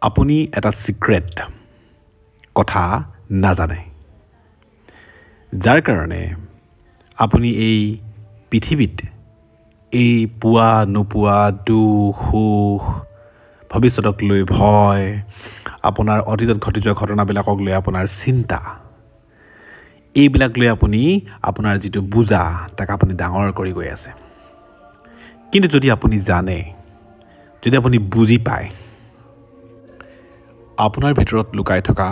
আপুনি এটা সিক্ৰেট কথা নাজানে যাৰ কাৰণে আপুনি এই পৃথিৱীত এই পোৱা নোপোৱা দুখ সুখ ভৱিষ্যতক লৈ ভয় আপোনাৰ অতীতত ঘটি যোৱা ঘটনাবিলাকক লৈ আপোনাৰ চিন্তা এইবিলাক লৈ আপুনি আপোনাৰ যিটো বুজা তাক আপুনি ডাঙৰ কৰি গৈ আছে কিন্তু যদি আপুনি জানে যদি আপুনি বুজি পায় আপোনাৰ ভিতৰত লুকাই থকা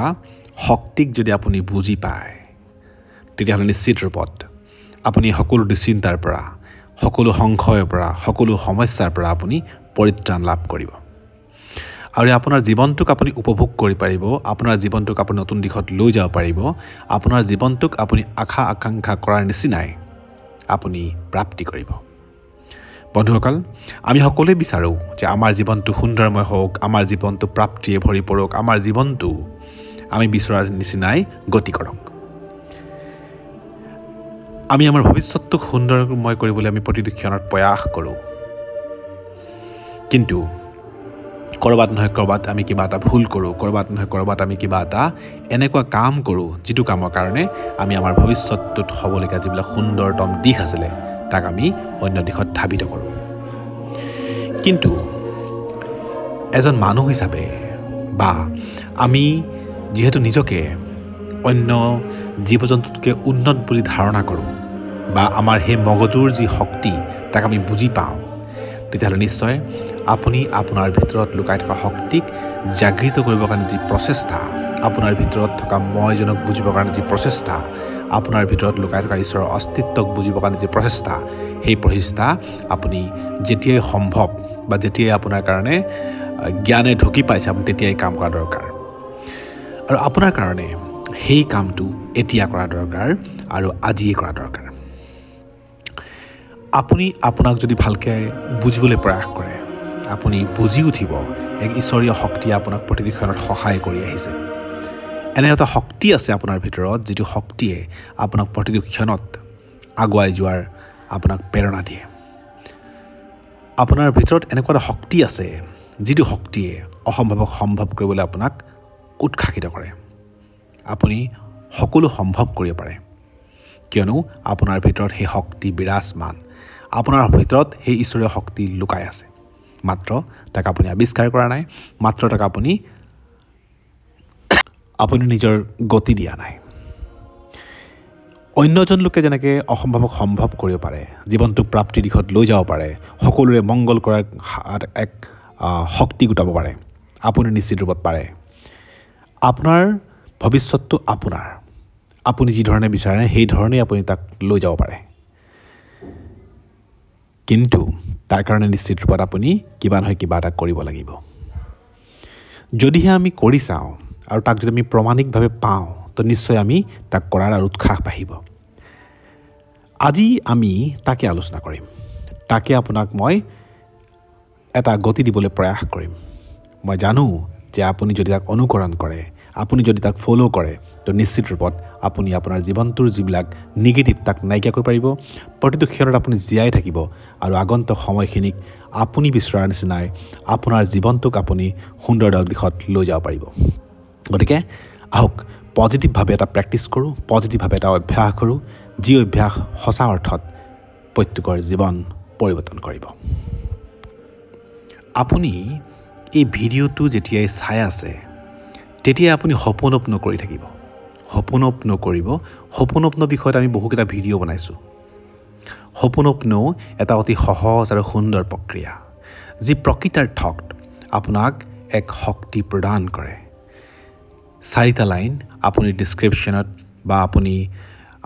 শক্তিক যদি আপুনি বুজি পায় তেতিয়াহ'লে নিশ্চিত ৰূপত আপুনি সকলো দুশ্চিন্তাৰ পৰা সকলো সংশয়ৰ পৰা সকলো সমস্যাৰ পৰা আপুনি পৰিত্ৰাণ লাভ কৰিব আৰু আপোনাৰ জীৱনটোক আপুনি উপভোগ কৰি পাৰিব আপোনাৰ জীৱনটোক আপুনি নতুন দিশত লৈ যাব পাৰিব আপোনাৰ জীৱনটোক আপুনি আশা আকাংক্ষা কৰাৰ নিচিনাই আপুনি প্ৰাপ্তি কৰিব বন্ধুসকল আমি সকলোৱে বিচাৰোঁ যে আমাৰ জীৱনটো সুন্দৰময় হওক আমাৰ জীৱনটো প্ৰাপ্তিয়ে ভৰি পৰক আমাৰ জীৱনটো আমি বিচৰাৰ নিচিনাই গতি কৰক আমি আমাৰ ভৱিষ্যতটোক সুন্দৰময় কৰিবলৈ আমি প্ৰতিটো ক্ষণত প্ৰয়াস কৰোঁ কিন্তু কৰবাত নহয় কৰবাত আমি কিবা এটা ভুল কৰোঁ কৰবাত নহয় কৰবাত আমি কিবা এটা এনেকুৱা কাম কৰোঁ যিটো কামৰ কাৰণে আমি আমাৰ ভৱিষ্যতটোত হ'বলগীয়া যিবিলাক সুন্দৰতম দিশ আছিলে তাক আমি অন্য দিশত ধাবিত কৰোঁ কিন্তু এজন মানুহ হিচাপে বা আমি যিহেতু নিজকে অন্য জীৱ জন্তুতকৈ উন্নত বুলি ধাৰণা কৰোঁ বা আমাৰ সেই মগজুৰ যি শক্তি তাক আমি বুজি পাওঁ তেতিয়াহ'লে নিশ্চয় আপুনি আপোনাৰ ভিতৰত লুকাই থকা শক্তিক জাগৃত কৰিবৰ কাৰণে যি প্ৰচেষ্টা আপোনাৰ ভিতৰত থকা মইজনক বুজিবৰ কাৰণে যি প্ৰচেষ্টা আপোনাৰ ভিতৰত লুকাই থকা ঈশ্বৰৰ অস্তিত্বক বুজিবৰ কাৰণে যি প্ৰচেষ্টা সেই প্ৰচেষ্টা আপুনি যেতিয়াই সম্ভৱ বা যেতিয়াই আপোনাৰ কাৰণে জ্ঞানে ঢুকি পাইছে আপুনি তেতিয়াই কাম কৰা দৰকাৰ আৰু আপোনাৰ কাৰণে সেই কামটো এতিয়া কৰা দৰকাৰ আৰু আজিয়ে কৰা দৰকাৰ আপুনি আপোনাক যদি ভালকৈ বুজিবলৈ প্ৰয়াস কৰে আপুনি বুজি উঠিব এক ঈশ্বৰীয় শক্তিয়ে আপোনাক প্ৰতিটো ক্ষণত সহায় কৰি আহিছে এনে এটা শক্তি আছে আপোনাৰ ভিতৰত যিটো শক্তিয়ে আপোনাক প্ৰতিটো ক্ষণত আগুৱাই যোৱাৰ আপোনাক প্ৰেৰণা দিয়ে আপোনাৰ ভিতৰত এনেকুৱা এটা শক্তি আছে যিটো শক্তিয়ে অসম্ভৱক সম্ভৱ কৰিবলৈ আপোনাক উৎসাহিত কৰে আপুনি সকলো সম্ভৱ কৰিব পাৰে কিয়নো আপোনাৰ ভিতৰত সেই শক্তি বিৰাজমান আপোনাৰ ভিতৰত সেই ঈশ্বৰীয় শক্তি লুকাই আছে মাত্ৰ তাক আপুনি আৱিষ্কাৰ কৰা নাই মাত্ৰ তাক আপুনি নিজৰ গতি দিয়া নাই অন্যজন লোকে যেনেকৈ অসম্ভৱক সম্ভৱ কৰিব পাৰে জীৱনটোক প্ৰাপ্তি দিশত লৈ যাব পাৰে সকলোৰে মংগল কৰাৰ এক শক্তি গোটাব পাৰে আপুনি নিশ্চিত ৰূপত পাৰে আপোনাৰ ভৱিষ্যতটো আপুনি যি ধৰণে বিচাৰে সেই ধৰণেই আপুনি তাক লৈ যাব পাৰে কিন্তু তাৰ কাৰণে নিশ্চিত ৰূপত আপুনি কিবা নহয় কিবা এটা কৰিব লাগিব যদিহে আমি কৰি চাওঁ আৰু তাক যদি আমি প্ৰমাণিকভাৱে পাওঁ তো নিশ্চয় আমি তাক কৰাৰ আৰু উৎসাহ বাঢ়িব আজি আমি তাকে আলোচনা কৰিম তাকে আপোনাক মই এটা গতি দিবলৈ প্ৰয়াস কৰিম মই জানো যে আপুনি যদি তাক অনুকৰণ কৰে আপুনি যদি তাক ফ'ল' কৰে তো নিশ্চিত ৰূপত আপুনি আপোনাৰ জীৱনটোৰ যিবিলাক নিগেটিভ তাক নাইকিয়া কৰিব পাৰিব প্ৰতিটো ক্ষণত আপুনি জীয়াই থাকিব আৰু আগন্তুক সময়খিনিক আপুনি বিচৰাৰ নিচিনাই আপোনাৰ জীৱনটোক আপুনি সুন্দৰ দিশত লৈ যাব পাৰিব গতিকে আহক পজিটিভভাৱে এটা প্ৰেক্টিছ কৰোঁ পজিটিভভাৱে এটা অভ্যাস কৰোঁ যি অভ্যাস সঁচা অৰ্থত প্ৰত্যেকৰ জীৱন পৰিৱৰ্তন কৰিব আপুনি এই ভিডিঅ'টো যেতিয়াই চাই আছে তেতিয়া আপুনি সপোন কৰি থাকিব সপোন কৰিব সপোন বিষয়ত আমি বহুকেইটা ভিডিঅ' বনাইছোঁ সপোন এটা অতি সহজ আৰু সুন্দৰ প্ৰক্ৰিয়া যি প্ৰকৃতাৰ্থত আপোনাক এক শক্তি প্ৰদান কৰে 4টা লাইন আপুনি ডিছক্ৰিপশ্যনত বা আপুনি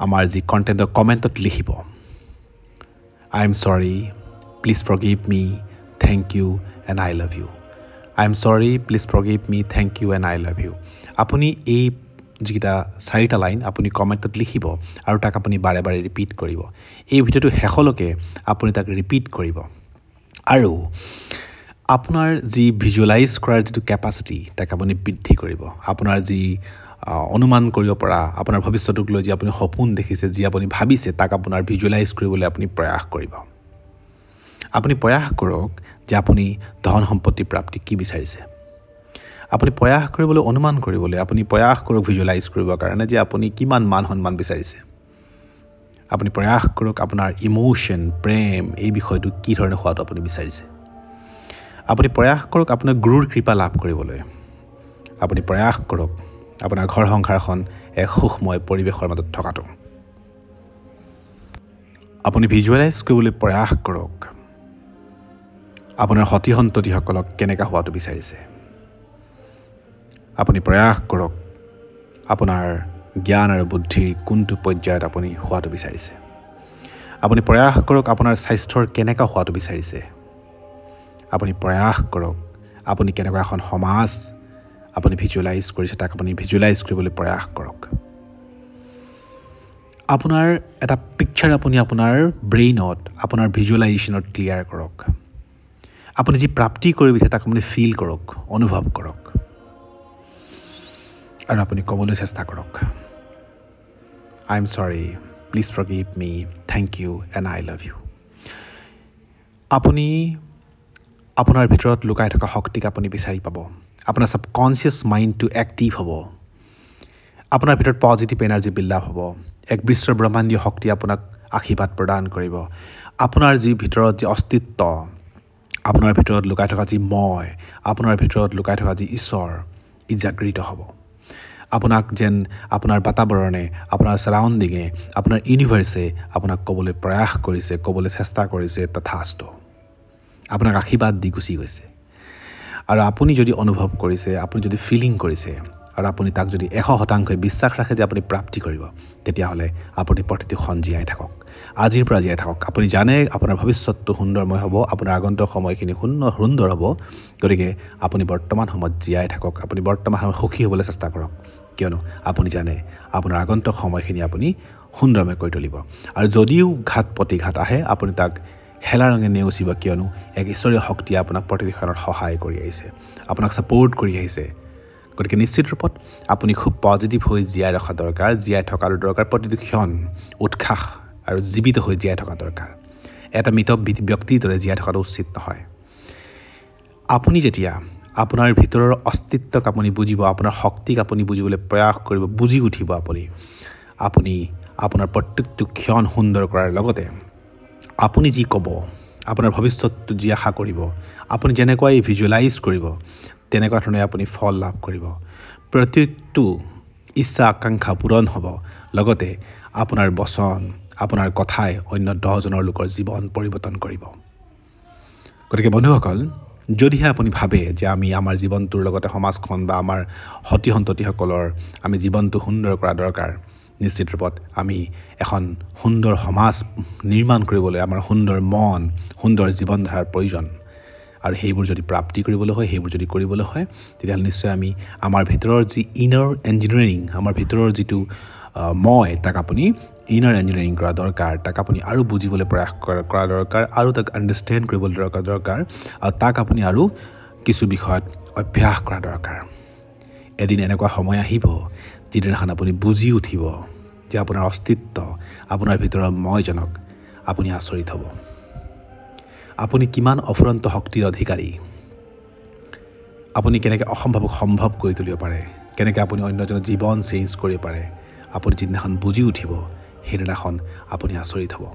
আমাৰ যি কণ্টেণ্টৰ কমেণ্টত লিখিব I am sorry please forgive me thank you and I love you I am sorry please forgive me thank you and I love you আপুনি এই যিকেইটা 4টা লাইন আপুনি কমেণ্টত লিখিব আৰু তাক আপুনি বাৰে বাৰে ৰিপিট কৰিব এই ভিডিঅ'টো শেষলৈকে আপুনি তাক ৰিপিট কৰিব আৰু আপোনাৰ যি ভিজুৱেলাইজ কৰাৰ যিটো কেপাচিটি তাক আপুনি বৃদ্ধি কৰিব আপোনাৰ যি অনুমান কৰিব পৰা আপোনাৰ ভৱিষ্যতক লৈ যি আপুনি সপোন দেখিছে যি আপুনি ভাবিছে তাক আপোনাৰ ভিজুৱেলাইজ কৰিবলৈ আপুনি প্ৰয়াস কৰিব আপুনি প্ৰয়াস কৰক যে আপুনি ধন সম্পত্তি প্ৰাপ্তি কি বিচাৰিছে আপুনি প্ৰয়াস কৰিবলৈ অনুমান কৰিবলৈ আপুনি প্ৰয়াস কৰক ভিজুৱেলাইজ কৰিবৰ কাৰণে যে আপুনি কিমান মান সন্মান বিচাৰিছে আপুনি প্ৰয়াস কৰক আপোনাৰ ইমোশ্যন প্ৰেম এই বিষয়টো কি ধৰণে হোৱাটো আপুনি বিচাৰিছে আপুনি প্ৰয়াস কৰক আপোনাৰ গুৰুৰ কৃপা লাভ কৰিবলৈ আপুনি প্ৰয়াস কৰক আপোনাৰ ঘৰ সংসাৰখন এক সুখময় পৰিৱেশৰ মাজত থকাটো আপুনি ভিজুৱেলাইজ কৰিবলৈ প্ৰয়াস কৰক আপোনাৰ সতি সন্ততিসকলক কেনেকৈ হোৱাটো বিচাৰিছে আপুনি প্ৰয়াস কৰক আপোনাৰ জ্ঞান আৰু বুদ্ধিৰ কোনটো পৰ্যায়ত আপুনি হোৱাটো বিচাৰিছে আপুনি প্ৰয়াস কৰক আপোনাৰ স্বাস্থ্যৰ কেনেকৈ হোৱাটো বিচাৰিছে আপুনি প্ৰয়াস কৰক আপুনি কেনেকুৱা এখন সমাজ আপুনি ভিজুৱেলাইজ কৰিছে তাক আপুনি ভিজুৱেলাইজ কৰিবলৈ প্ৰয়াস কৰক আপোনাৰ এটা পিকচাৰ আপুনি আপোনাৰ ব্ৰেইনত আপোনাৰ ভিজুৱেলাইজেশ্যনত ক্লিয়াৰ কৰক আপুনি যি প্ৰাপ্তি কৰিব বিচাৰে তাক আপুনি ফিল কৰক অনুভৱ কৰক আৰু আপুনি ক'বলৈ চেষ্টা কৰক I am sorry please forgive me thank you and I love you আপুনি আপোনাৰ ভিতৰত লুকাই থকা শক্তিক আপুনি বিচাৰি পাব আপোনাৰ ছাবকনচিয়াছ মাইণ্ডটো এক্টিভ হ'ব আপোনাৰ ভিতৰত পজিটিভ এনাৰ্জি বিল্ড আপ হ'ব এক বিশ্ব ব্ৰহ্মাণ্ডীয় শক্তি আপোনাক আশীৰ্বাদ প্ৰদান কৰিব আপোনাৰ যি ভিতৰত যি অস্তিত্ব আপোনাৰ ভিতৰত লুকাই থকা যি মই আপোনাৰ ভিতৰত লুকাই থকা যি ঈশ্বৰ ই জাগৃত হ'ব আপোনাক যেন আপোনাৰ বাতাবৰণে আপোনাৰ চাৰাউণ্ডিঙে আপোনাৰ ইউনিভাৰ্ছে আপোনাক ক'বলৈ প্ৰয়াস কৰিছে ক'বলৈ চেষ্টা কৰিছে তথাস্তু আপোনাক আশীৰ্বাদ দি গুচি গৈছে আৰু আপুনি যদি অনুভৱ কৰিছে আপুনি যদি ফিলিং কৰিছে আৰু আপুনি তাক যদি 100% বিশ্বাস ৰাখে যে আপুনি প্ৰাপ্তি কৰিব তেতিয়াহ'লে আপুনি প্ৰতিটো ক্ষণ জীয়াই থাকক আজিৰ পৰা জীয়াই থাকক আপুনি জানে আপোনাৰ ভৱিষ্যতটো সুন্দৰময় হ'ব আপোনাৰ আগন্তুক সময়খিনি সুন্দৰ হ'ব গতিকে আপুনি বৰ্তমান সময়ত জীয়াই থাকক আপুনি বৰ্তমান সময়ত সুখী হ'বলৈ চেষ্টা কৰক কিয়নো আপুনি জানে আপোনাৰ আগন্তুক সময়খিনি আপুনি সুন্দৰময় কৰি তুলিব আৰু যদিও ঘাত প্ৰতিঘাত আহে আপুনি তাক হেলা ৰঙে নেওচিব কিয়নো এক ঈশ্বৰীয় শক্তিয়ে আপোনাক প্ৰতিক্ষণত সহায় কৰি আহিছে আপোনাক ছাপোৰ্ট কৰি আহিছে গতিকে নিশ্চিত ৰূপত আপুনি খুব পজিটিভ হৈ জীয়াই ৰখা দৰকাৰ জীয়াই থকাৰো দৰকাৰ প্ৰতিটো ক্ষণ উৎসাহ আৰু জীৱিত হৈ জীয়াই থকা দৰকাৰ এটা মৃত ব্যক্তিৰ দৰে জীয়াই থকাটো উচিত নহয় আপুনি যেতিয়া আপোনাৰ ভিতৰৰ অস্তিত্বক আপুনি বুজিব আপোনাৰ শক্তিক আপুনি বুজিবলৈ প্ৰয়াস কৰিব বুজি উঠিব আপুনি আপোনাৰ প্ৰত্যেকটো ক্ষণ সুন্দৰ কৰাৰ লগতে আপুনি যি ক'ব আপোনাৰ ভৱিষ্যতটো যি আশা কৰিব আপুনি যেনেকৈ ভিজুৱেলাইজ কৰিব তেনেকুৱা ধৰণে আপুনি ফল লাভ কৰিব প্ৰত্যেকটো ইচ্ছা আকাংক্ষা পূৰণ হ'ব লগতে আপোনাৰ বচন আপোনাৰ কথাই অন্য 10জনৰ লোকৰ জীৱন পৰিৱৰ্তন কৰিব গতিকে বন্ধুসকল যদিহে আপুনি ভাবে যে আমি আমাৰ জীৱনটোৰ লগতে সমাজখন বা আমাৰ সতি সন্ততিসকলৰ আমি জীৱনটো সুন্দৰ কৰা দৰকাৰ নিশ্চিত ৰূপত আমি এখন সুন্দৰ সমাজ নিৰ্মাণ কৰিবলৈ আমাৰ সুন্দৰ মন সুন্দৰ জীৱনধাৰাৰ প্ৰয়োজন আৰু সেইবোৰ যদি প্ৰাপ্তি কৰিবলৈ হয় সেইবোৰ যদি কৰিবলৈ হয় তেতিয়াহ'লে নিশ্চয় আমি আমাৰ ভিতৰৰ যি ইনাৰ ইঞ্জিনিয়াৰিং আমাৰ ভিতৰৰ যিটো মই তাক আপুনি ইনাৰ ইঞ্জিনিয়াৰিং কৰা দৰকাৰ তাক আপুনি আৰু বুজিবলৈ প্ৰয়াস কৰা দৰকাৰ আৰু তাক আণ্ডাৰষ্টেণ্ড কৰিবলৈ দৰকাৰ আৰু তাক আপুনি আৰু কিছু বিষয়ত অভ্যাস কৰা দৰকাৰ এদিন এনেকুৱা সময় আহিব যিদিনাখন আপুনি বুজি উঠিব যে আপোনাৰ অস্তিত্ব আপোনাৰ ভিতৰৰ মইজনক আপুনি আচৰিত হ'ব আপুনি কিমান অফুৰন্ত শক্তিৰ অধিকাৰী আপুনি কেনেকৈ অসম্ভৱক সম্ভৱ কৰি তুলিব পাৰে কেনেকৈ আপুনি অন্যজনৰ জীৱন চেঞ্জ কৰিব পাৰে আপুনি যিদিনাখন বুজি উঠিব সেইদিনাখন আপুনি আচৰিত হ'ব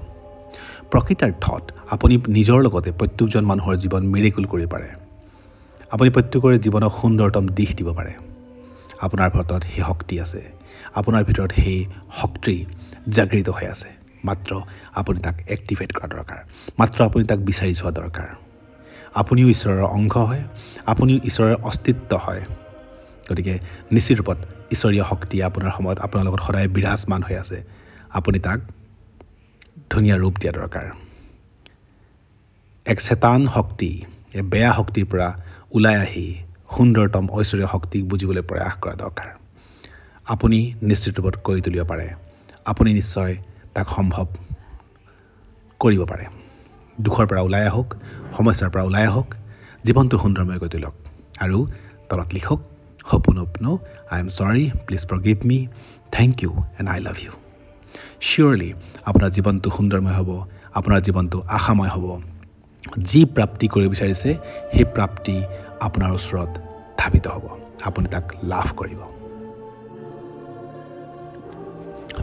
প্ৰকৃতাৰ্থত আপুনি নিজৰ লগতে প্ৰত্যেকজন মানুহৰ জীৱন মিৰেকুল কৰিব পাৰে আপুনি প্ৰত্যেকৰে জীৱনক সুন্দৰতম দিশ দিব পাৰে আপোনাৰ ভিতৰত সেই শক্তি আছে আপোনাৰ ভিতৰত সেই শক্তি জাগৃত হৈ আছে মাত্ৰ আপুনি তাক এক্টিভেট কৰা দৰকাৰ মাত্ৰ আপুনি তাক বিচাৰি চোৱা দৰকাৰ আপুনিও ঈশ্বৰৰ অংশ হয় আপুনিও ঈশ্বৰৰ অস্তিত্ব হয় গতিকে নিশ্চিত ৰূপত ঈশ্বৰীয় শক্তিয়ে আপোনাৰ সময়ত আপোনাৰ লগত সদায় বিৰাজমান হৈ আছে আপুনি তাক ধুনীয়া ৰূপ দিয়া দৰকাৰ এক চেতান শক্তি এই বেয়া শক্তিৰ পৰা ওলাই আহি সুন্দৰতম ঐশ্বৰীয় শক্তিক বুজিবলৈ প্ৰয়াস কৰা দৰকাৰ আপুনি নিশ্চিত ৰূপত কৰি তুলিব পাৰে আপুনি নিশ্চয় তাক সম্ভৱ কৰিব পাৰে দুখৰ পৰা ওলাই আহক সমস্যাৰ পৰা ওলাই আহক জীৱনটো সুন্দৰময় কৰি তোলক আৰু তলত লিখক সপোনো I am sorry please forgive me thank you and I love you চিয়'ৰলি আপোনাৰ জীৱনটো সুন্দৰময় হ'ব আপোনাৰ জীৱনটো আশাময় হ'ব যি প্ৰাপ্তি কৰিব বিচাৰিছে সেই প্ৰাপ্তি আপোনাৰ ওচৰত ধাবিত হ'ব আপুনি তাক লাভ কৰিব।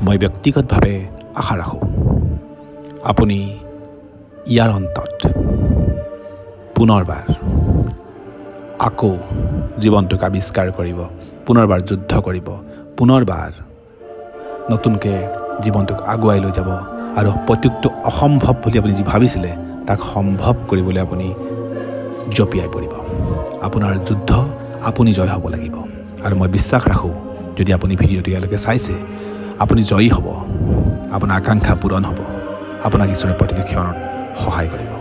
মই ব্যক্তিগতভাৱে আশা ৰাখোঁ আপুনি ইয়াৰ অন্তত পুনৰবাৰ আকৌ জীৱনটোক আৱিষ্কাৰ কৰিব, পুনৰবাৰ যুদ্ধ কৰিব, পুনৰবাৰ নতুনকৈ জীৱনটোক আগুৱাই লৈ যাব আৰু প্ৰত্যেকটো অসম্ভৱ বুলি আপুনি যি ভাবিছিলে তাক সম্ভৱ কৰিবলৈ আপুনি জঁপিয়াই পৰিব। আপোনাৰ যুদ্ধ আপুনি জয় হ'ব লাগিব আৰু মই বিশ্বাস ৰাখোঁ যদি আপুনি ভিডিঅ'টো ইয়ালৈকে চাইছে আপুনি জয়ী হ'ব, আপোনাৰ আকাংক্ষা পূৰণ হ'ব, আপোনাক ঈশ্বৰৰ প্ৰতিটো ক্ষণত সহায় কৰিব।